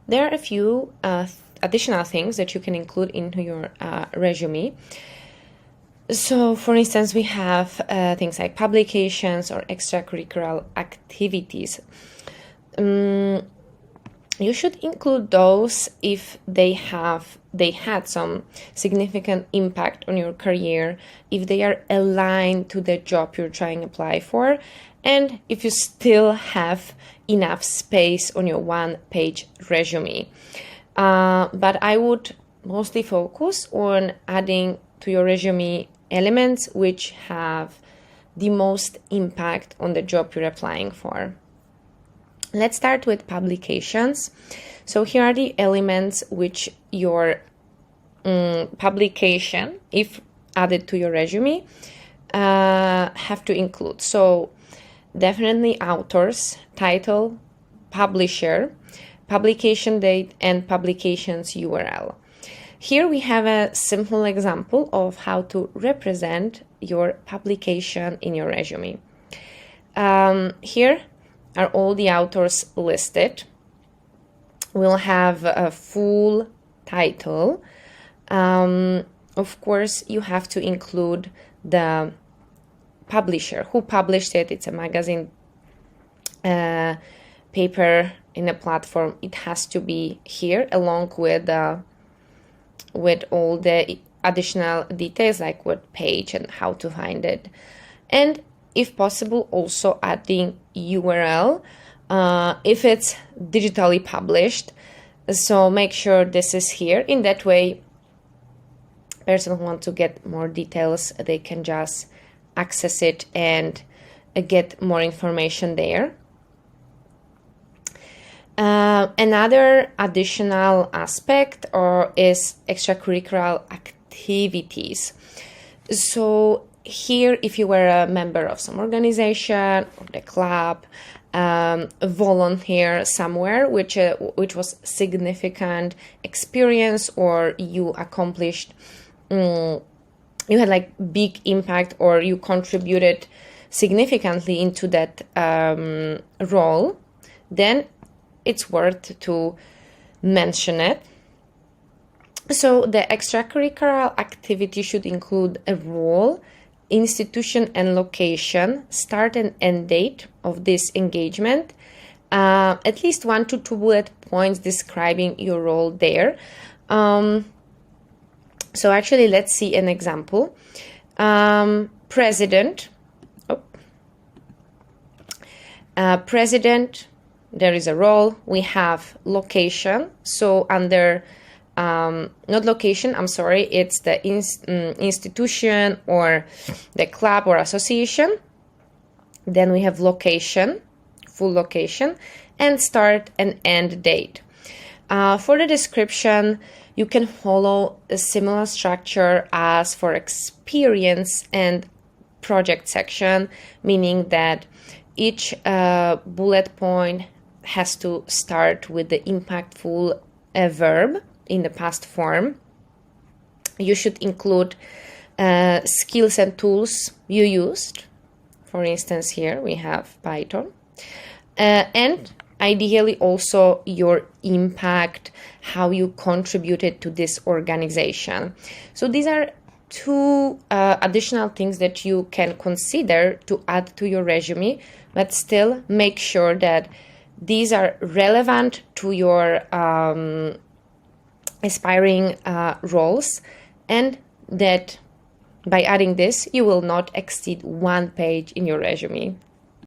there are a few additional things that you can include into your resume. So, for instance, we have things like publications or extracurricular activities. You should include those if they had some significant impact on your career, if they are aligned to the job you're trying to apply for, and if you still have enough space on your one-page resume. But I would mostly focus on adding to your resume elements which have the most impact on the job you're applying for. Let's start with publications. So here are the elements which your publication, if added to your resume, have to include. So definitely authors, title, publisher, publication date, and publication's URL. Here we have a simple example of how to represent your publication in your resume. Here are all the authors listed. We'll have a full title. Of course, you have to include the publisher, who published it. It's a magazine, paper in a platform. It has to be here along with all the additional details like what page and how to find it. And if possible, also adding URL if it's digitally published. So make sure this is here. In that way, person who wants to get more details, they can just access it and get more information there. Another additional aspect is extracurricular activities. So here, if you were a member of some organization or the club, a volunteer somewhere, which was significant experience, or you accomplished, you had like big impact, or you contributed significantly into that role, then it's worth to mention it. So the extracurricular activity should include a role, institution and location, start and end date of this engagement, at least 1 to 2 bullet points describing your role there. So actually, let's see an example. President, there is a role. We have location. So under not location, I'm sorry, it's the institution or the club or association. Then we have location, full location, and start and end date. For the description, you can follow a similar structure as for experience and project section, meaning that each bullet point has to start with the impactful verb in the past form. You should include skills and tools you used. For instance, here we have Python. And ideally also your impact, how you contributed to this organization. So these are two additional things that you can consider to add to your resume, but still make sure that these are relevant to your aspiring roles, and that by adding this, you will not exceed 1 page in your resume.